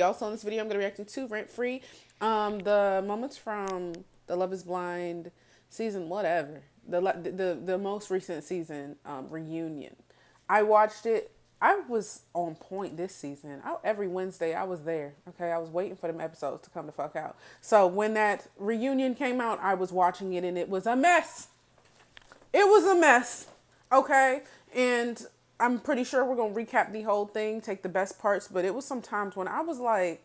Also in this video, I'm going to be reacting to Rent Free. The moments from the Love is Blind season, whatever. The most recent season reunion. I watched it. I was on point this season. Every Wednesday I was there. Okay, I was waiting for them episodes to come the fuck out. So when that reunion came out, I was watching it and it was a mess. It was a mess. Okay, and I'm pretty sure we're gonna recap the whole thing, take the best parts. But it was some times when I was like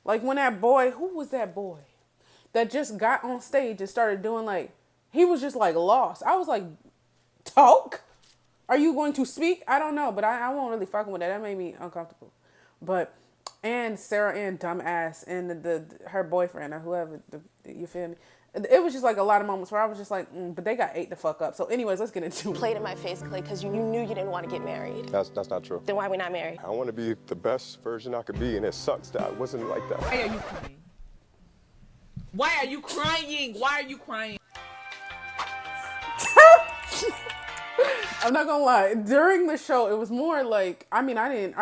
when that boy, who was that boy that just got on stage and started doing he was just lost. I was like, talk. Are you going to speak? I don't know, but I won't really fucking with that. That made me uncomfortable. But, and Sarah Ann dumbass and her boyfriend or whoever, you feel me? It was just a lot of moments where I was just like, but they got ate the fuck up. So anyways, let's get into it. Played in my face, Clay, because you knew you didn't want to get married. That's not true. Then why are we not married? I want to be the best version I could be, and it sucks that I wasn't like that. Why are you crying? Why are you crying? Why are you crying? I'm not gonna lie. During the show, it was more I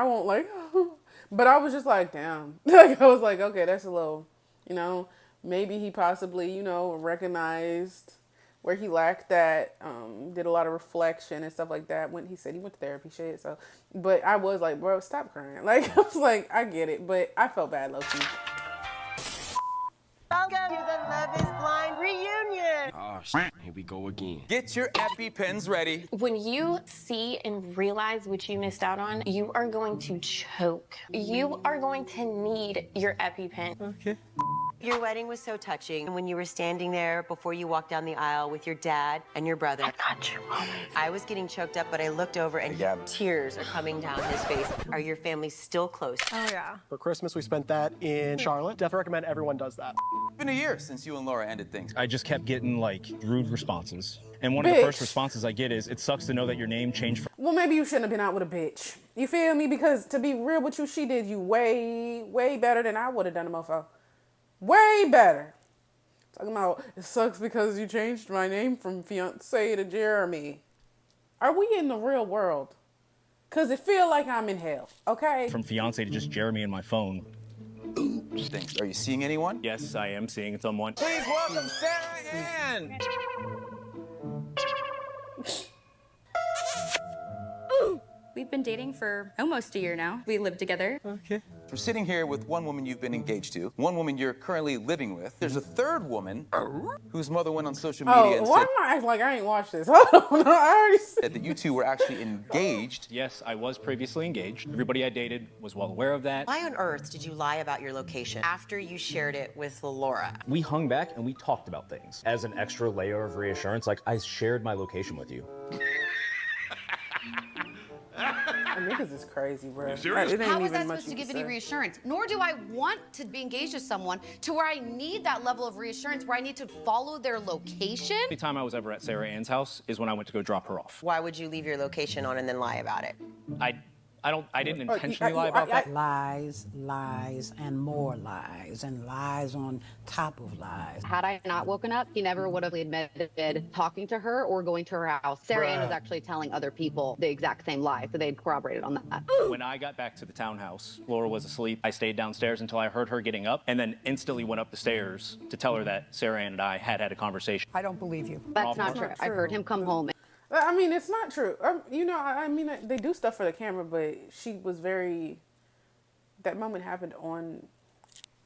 won't but I was just like, damn. I was like, okay, that's a little, maybe he possibly, recognized where he lacked that, did a lot of reflection and stuff like that. When he said he went to therapy, shit. So, but I was like, bro, stop crying. I was like, I get it, but I felt bad, low-key. Welcome to the Love is Blind reunion. Oh, shit. Here we go again. Get your EpiPens ready. When you see and realize what you missed out on, you are going to choke. You are going to need your EpiPen. Okay. Your wedding was so touching. And when you were standing there before you walked down the aisle with your dad and your brother, I got you. I was getting choked up, but I looked over and tears are coming down his face. Are your family still close? Oh, yeah. For Christmas, we spent that in Charlotte. Definitely recommend everyone does that. It's been a year since you and Laura ended things. I just kept getting rude responses. And one of the first responses I get is, it sucks to know that your name changed. Well, maybe you shouldn't have been out with a bitch. You feel me? Because to be real with you, she did you way, way better than I would have done a mofo. Way better. Talking about, it sucks because you changed my name from fiance to Jeremy. Are we in the real world? Because it feel like I'm in hell, okay? From fiance to just Jeremy in my phone. Things. Are you seeing anyone? Yes, I am seeing someone. Please welcome Sarah Ann. We've been dating for almost a year now. We live together. Okay. We're sitting here with one woman you've been engaged to, one woman you're currently living with. There's a third woman whose mother went on social media and why said, am I acting like I ain't watched this? Hold on, I already said that you two were actually engaged. Yes, I was previously engaged. Everybody I dated was well aware of that. Why on earth did you lie about your location after you shared it with Laura? We hung back and we talked about things. As an extra layer of reassurance, I shared my location with you. Niggas is crazy, bro. How is that supposed to give any reassurance? Nor do I want to be engaged to someone to where I need that level of reassurance, where I need to follow their location. The only time I was ever at Sarah Ann's house is when I went to go drop her off. Why would you leave your location on and then lie about it? I didn't intentionally lie about that. Lies, lies, and more lies, and lies on top of lies. Had I not woken up, he never would have admitted talking to her or going to her house. Sarah Ann was actually telling other people the exact same lie, so they'd corroborated on that. When I got back to the townhouse, Laura was asleep. I stayed downstairs until I heard her getting up, and then instantly went up the stairs to tell her that Sarah Ann and I had a conversation. I don't believe you. That's not true. I heard him come home. I mean, it's not true. They do stuff for the camera, but she was that moment happened on...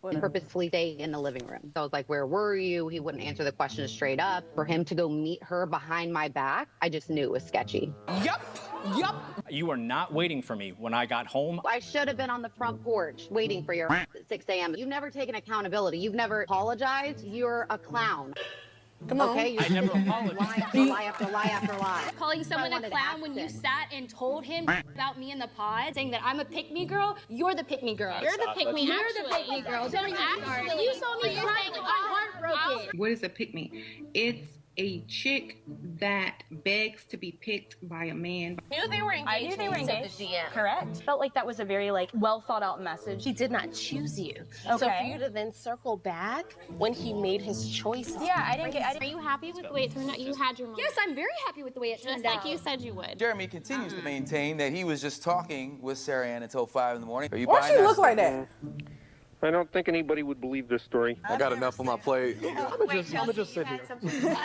And purposefully stay in the living room. So I was like, where were you? He wouldn't answer the question straight up. For him to go meet her behind my back, I just knew it was sketchy. Yup. You were not waiting for me when I got home. I should have been on the front porch waiting for your at 6 a.m. You've never taken accountability. You've never apologized. You're a clown. Come on. Okay, I never apologized. Lie after lie after lie after lie. Calling someone a clown when you sat and told him about me in the pod, saying that I'm a pick-me girl. You're the pick-me girl. You're the pick-me. You're the pick-me girl. Don't actually. You saw me crying. I'm heartbroken. What is a pick-me? It's a chick that begs to be picked by a man. I knew they were engaged. I knew they were when you engaged. sent the DM. Correct. Felt like that was a very well thought out message. He did not choose you. So for Okay. you to then circle back when he made his choices. Yeah, I didn't Are you happy with the way it turned out? You had your moment. Yes, I'm very happy with the way it turned Just out. like you said you would. Jeremy continues to maintain that he was just talking with Sarah Ann until 5 in the morning. Are you Why buying she that? look like that? I don't think anybody would believe this story. I got enough on my plate. I'ma just sit here.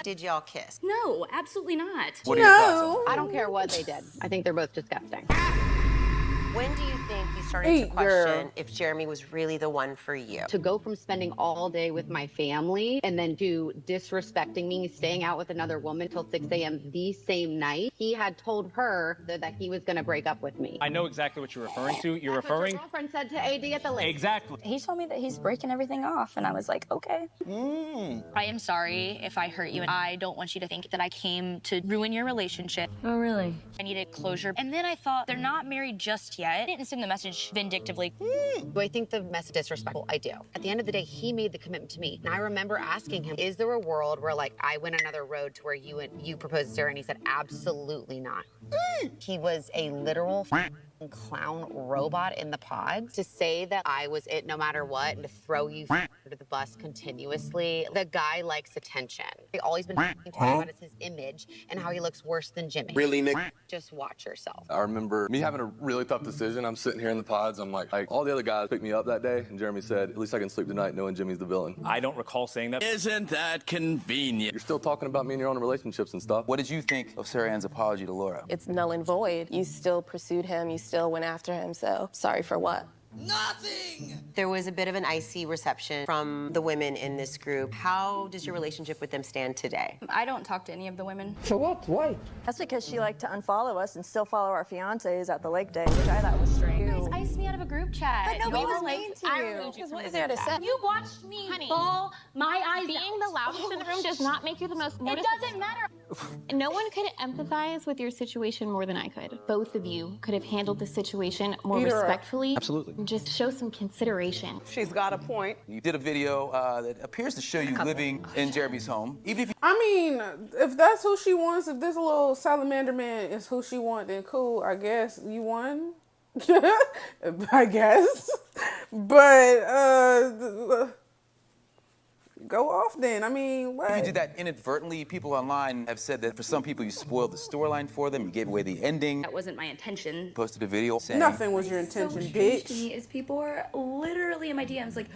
Did y'all kiss? No, absolutely not. What are your thoughts on I don't care what they did. I think they're both disgusting. When do you think you started Hey, to question girl. if Jeremy was really the one for you? To go from spending all day with my family and then to disrespecting me, staying out with another woman till 6 a.m. the same night, he had told her that he was going to break up with me. I know exactly what you're referring to. You're That's what referring. your girlfriend said to AD at the lake. Exactly. He told me that he's breaking everything off, and I was like, okay. I am sorry if I hurt you. I don't want you to think that I came to ruin your relationship. Oh, really? I needed closure. And then I thought, they're not married just yet. I didn't send the message vindictively. Do I think the message is disrespectful? I do. At the end of the day, he made the commitment to me. And I remember asking him, is there a world where I went another road to where you proposed to Sarah? And he said, absolutely not. He was a literal clown robot in the pods. To say that I was it no matter what and to throw you under the bus continuously. The guy likes attention. All he's been talking about is his image and how he looks worse than Jimmy. Really, Nick? Just watch yourself. I remember me having a really tough decision. I'm sitting here in the pods. I'm like all the other guys picked me up that day, and Jeremy said, at least I can sleep tonight knowing Jimmy's the villain. I don't recall saying that. Isn't that convenient? You're still talking about me and your own relationships and stuff. What did you think of Sarah Ann's apology to Laura? It's null and void. You still pursued him. You still went after him. So sorry for what? There was a bit of an icy reception from the women in this group. How does your relationship with them stand today? I don't talk to any of the women. So what? Why? That's because she liked to unfollow us and still follow our fiancés at the lake day, which I thought was strange. You guys iced me out of a group chat. But nobody You was were like, mean to I you. removed you Because from what the is there group to chat. say? You watched me ball my eyes Being out. the loudest in the room does not make you the most It noticeable. doesn't matter. No one could empathize with your situation more than I could. Both of you could have handled the situation more Either or. respectfully. Absolutely. And just show some consideration. She's got a point. You did a video that appears to show you living in Jeremy's home. Even if you I mean, if that's who she wants, if this little salamander man is who she wants, then cool. I guess you won. I guess. But go off then. I mean, what? If you did that inadvertently, people online have said that for some people you spoiled the storyline for them, you gave away the ending. That wasn't my intention. Posted a video saying Nothing was your intention, bitch. To me is people are literally in my DMs like,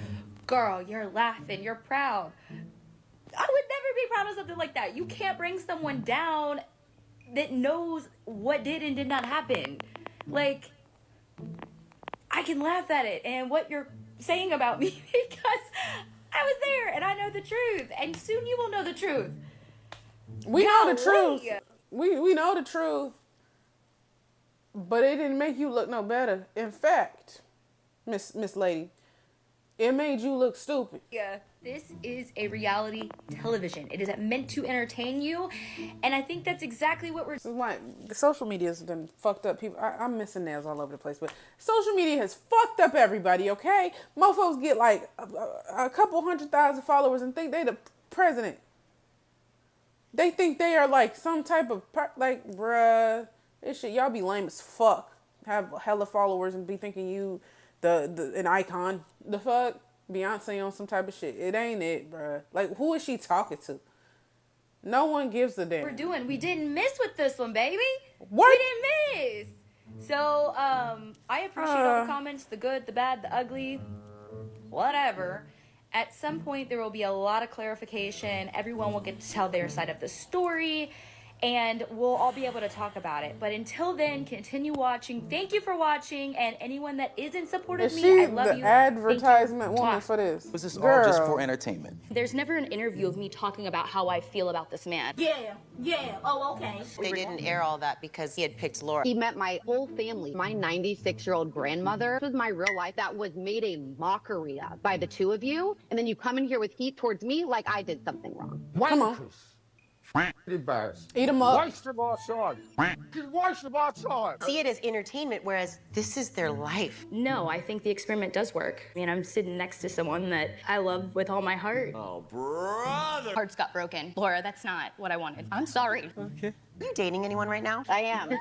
girl, you're laughing, you're proud. I would never be proud of something like that. You can't bring someone down that knows what did and did not happen. Like, I can laugh at it and what you're saying about me because I was there and I know the truth. And soon you will know the truth. We know the truth. Golly. We know the truth. But it didn't make you look no better. In fact, Miss Lady, it made you look stupid. Yeah, this is a reality television. It is meant to entertain you, and I think that's exactly what we're. This is why the social media has done fucked up people. I'm missing nails all over the place, but social media has fucked up everybody. Okay, mofos get like a couple 100,000 followers and think they the president. They think they are like some type of like, bruh. This shit, y'all be lame as fuck. Have hella followers and be thinking you an icon. The fuck? Beyonce on some type of shit. It ain't it, bruh. Like, who is she talking to? No one gives a damn. We're doing. We didn't miss with this one, baby. What? We didn't miss. So, I appreciate all the comments, the good, the bad, the ugly, whatever. At some point, there will be a lot of clarification. Everyone will get to tell their side of the story. And we'll all be able to talk about it. But until then, continue watching. Thank you for watching. And anyone that is in support of Is me, she I love the you. advertisement woman for this? Was this Girl. all just for entertainment? There's never an interview of me talking about how I feel about this man. Yeah. Oh, okay. They didn't air all that because he had picked Laura. He met my whole family. My 96-year-old grandmother. This was my real life that was made a mockery of by the two of you. And then you come in here with heat towards me like I did something wrong. Come on. Eat 'em up. Wash them outside. Just wash them outside. See it as entertainment, whereas this is their life. No, I think the experiment does work. I mean, I'm sitting next to someone that I love with all my heart. Oh, brother. Hearts got broken. Laura, that's not what I wanted. I'm sorry. Okay. Are you dating anyone right now? I am.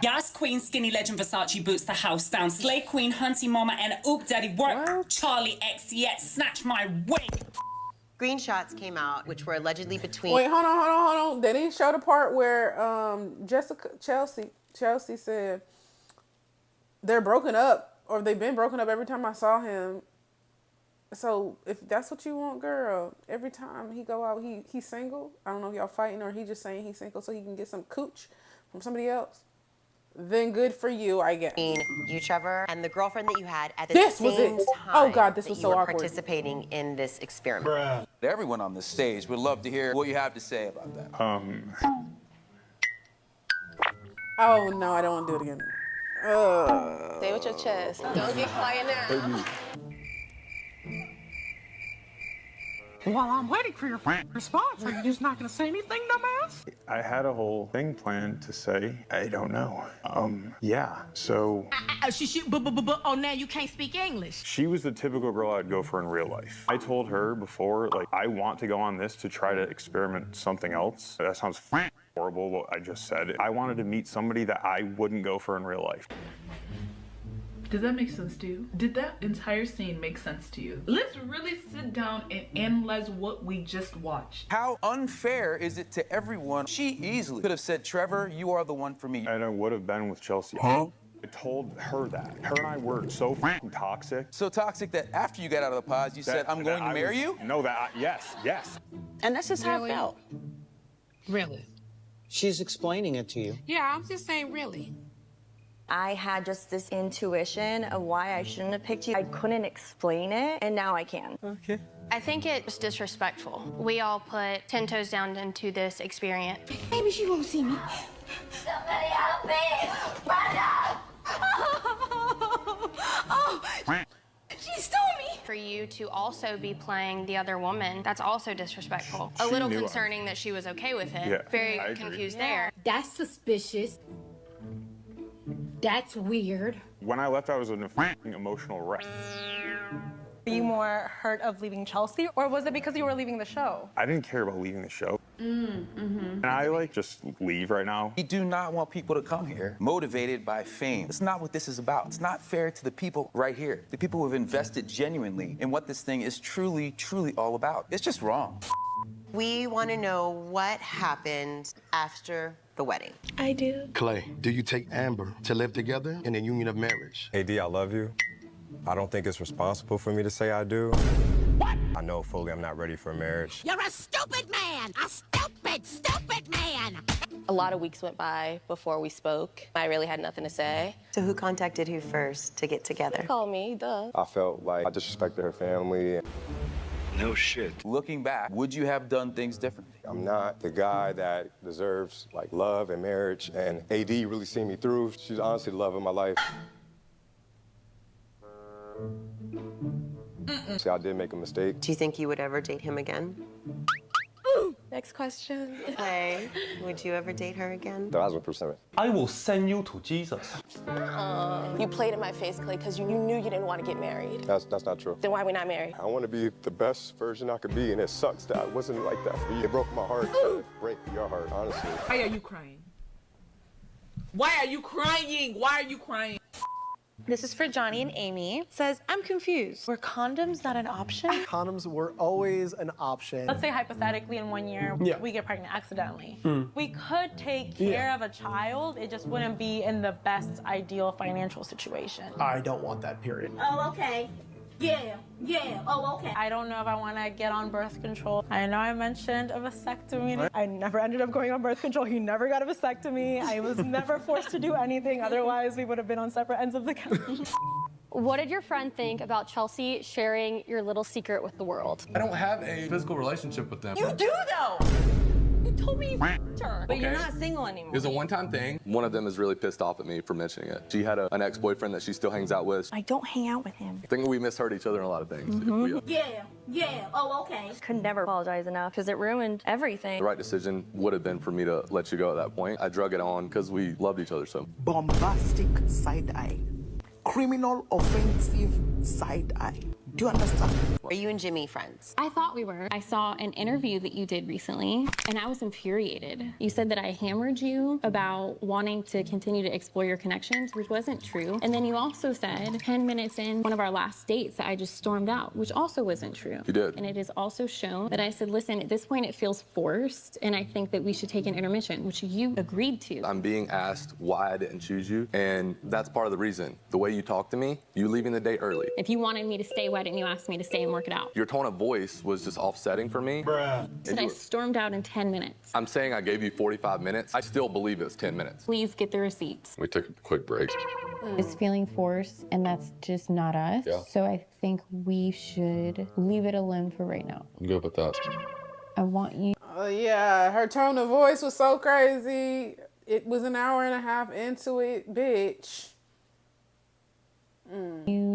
Yas Queen, Skinny Legend, Versace boots the house down. Slay Queen, Hunty Mama, and Oop Daddy work. Charlie XCX, snatch my wig. Screenshots came out, which were allegedly between. Wait, hold on. They didn't show the part where Chelsea said they're broken up, or they've been broken up every time I saw him. So if that's what you want, girl, every time he go out, he's single. I don't know if y'all fighting or he just saying he's single so he can get some cooch from somebody else. Then good for you, I guess. You, Trevor, and the girlfriend that you had at the time. same Oh God, this was that so you were awkward. participating in this experiment. Everyone on the stage would love to hear what you have to say about that. Oh no, I don't want to do it again. Stay with your chest. Don't get quiet now. While I'm waiting for your response, are you just not gonna say anything, dumbass? I had a whole thing planned to say. I don't know. Yeah, so Oh, now you can't speak English. she was the typical girl I'd go for in real life. I told her before, like, I want to go on this to try to experiment something else. That sounds horrible, what I just said. I wanted to meet somebody that I wouldn't go for in real life. Does that make sense to you? Did that entire scene make sense to you? Let's really sit down and analyze what we just watched. How unfair is it to everyone? She easily could have said, Trevor, you are the one for me. And I would have been with Chelsea. I told her that. Her and I were so toxic. So toxic that after you got out of the pods, you said, I'm going to marry you? No, yes. And that's just how it felt. Really? She's explaining it to you. Yeah, I'm just saying really. I had just this intuition of why I shouldn't have picked you. I couldn't explain it, and now I can. Okay. I think it was disrespectful. We all put 10 toes down into this experience. Maybe she won't see me. Somebody help me! Brother! Oh, she stole me! For you to also be playing the other woman, that's also disrespectful. A little concerning that she was okay with it. Yeah, Very I agree. confused there. That's suspicious. That's weird. When I left, I was an emotional wreck. Were you more hurt of leaving Chelsea, or was it because you were leaving the show? I didn't care about leaving the show. And I just leave right now. We do not want people to come here motivated by fame. That's not what this is about. It's not fair to the people right here. The people who have invested genuinely in what this thing is truly, truly all about. It's just wrong. We want to know what happened after the wedding. I do. Clay, do you take Amber to live together in a union of marriage? AD, I love you. I don't think it's responsible for me to say I do. What? I know fully I'm not ready for marriage. You're a stupid man! A stupid man! A lot of weeks went by before we spoke. I really had nothing to say. So who contacted who first to get together? Call me, duh. I felt like I disrespected her family. No shit. Looking back, would you have done things differently? I'm not the guy that deserves love and marriage, and AD really seen me through. She's honestly the love of my life. See, I did make a mistake. Do you think you would ever date him again? Next question. Clay, would you ever date her again? 1000%. I will send you to Jesus. You played in my face, Clay, because you knew you didn't want to get married. That's not true. Then why are we not married? I want to be the best version I could be, and it sucks that I wasn't like that for you. It broke my heart to break your heart, honestly. Why are you crying? Why are you crying? Why are you crying? This is for Johnny and Amy. It says, I'm confused. Were condoms not an option? Condoms were always an option. Let's say hypothetically in 1 year, we get pregnant accidentally. Mm. We could take care of a child. It just wouldn't be in the best ideal financial situation. I don't want that, period. Oh, okay. Yeah. Oh, okay. I don't know if I want to get on birth control. I know I mentioned a vasectomy. What? I never ended up going on birth control. He never got a vasectomy. I was never forced to do anything. Otherwise, we would have been on separate ends of the couch. What did your friend think about Chelsea sharing your little secret with the world? I don't have a physical relationship with them. You do, though! You told me you f***ed her, but you're Okay. not single anymore. It was a one-time thing. One of them is really pissed off at me for mentioning it. She had an ex-boyfriend that she still hangs out with. I don't hang out with him. I think we misheard each other in a lot of things. Yeah, oh, okay. Could never apologize enough because it ruined everything. The right decision would have been for me to let you go at that point. I drug it on because we loved each other so. Bombastic side eye. Criminal offensive side eye. Do you understand? Are you and Jimmy friends? I thought we were. I saw an interview that you did recently, and I was infuriated. You said that I hammered you about wanting to continue to explore your connections, which wasn't true. And then you also said 10 minutes in one of our last dates that I just stormed out, which also wasn't true. You did. And it is also shown that I said, listen, at this point it feels forced, and I think that we should take an intermission, which you agreed to. I'm being asked why I didn't choose you, and that's part of the reason. The way you talk to me, you leaving the date early. If you wanted me to stay, why didn't you ask me to stay and work it out? Your tone of voice was just offsetting for me. Said I stormed out in 10 minutes. I'm saying I gave you 45 minutes. I still believe it's 10 minutes. Please get the receipts. We took a quick break. It's feeling forced, and that's just not us. Yeah. So I think we should leave it alone for right now. I'm good with that. I want you Yeah, her tone of voice was so crazy. It was an hour and a half into it, bitch.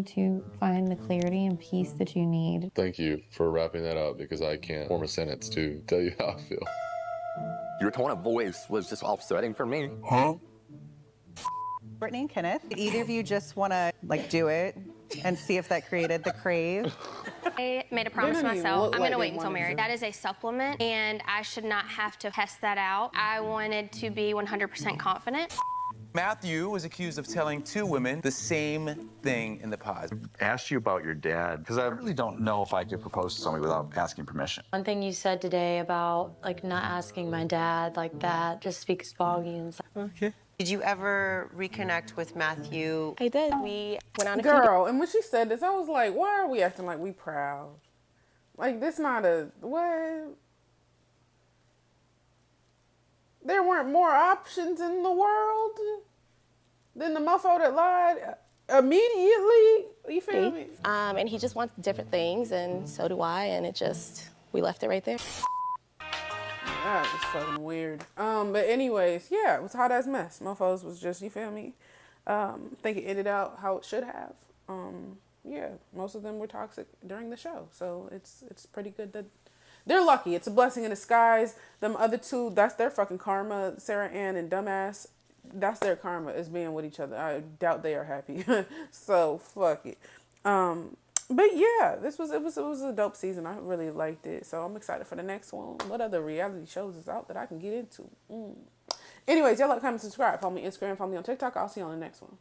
to find the clarity and peace that you need. Thank you for wrapping that up because I can't form a sentence to tell you how I feel. Your tone of voice was just offsetting for me. Huh? Brittany and Kenneth, either of you just want to do it and see if that created the crave? I made a promise to They don't even myself. look I'm like going to they wait until wanted married. to. That is a supplement, and I should not have to test that out. I wanted to be 100% confident. Matthew was accused of telling two women the same thing in the pod. Asked you about your dad, because I really don't know if I could propose to somebody without asking permission. One thing you said today about not asking my dad like that just speaks volumes. Okay. Did you ever reconnect with Matthew? I did. We went on a Girl, and when she said this, I was like, why are we acting like we proud? Like, this not a, what? There weren't more options in the world than the mofo that lied immediately? You feel me? And he just wants different things, and so do I, and we left it right there. That was fucking weird. But anyways, yeah, it was hot as mess. Mofos was just, you feel me? Think it ended out how it should have. Yeah, most of them were toxic during the show, so it's pretty good that they're lucky. It's a blessing in disguise. Them other two, that's their fucking karma. Sarah Ann and Dumbass, that's their karma, is being with each other. I doubt they are happy. So fuck it. But yeah, it was a dope season. I really liked it. So I'm excited for the next one. What other reality shows is out that I can get into? Anyways, y'all like, comment, subscribe. Follow me on Instagram, follow me on TikTok. I'll see you on the next one.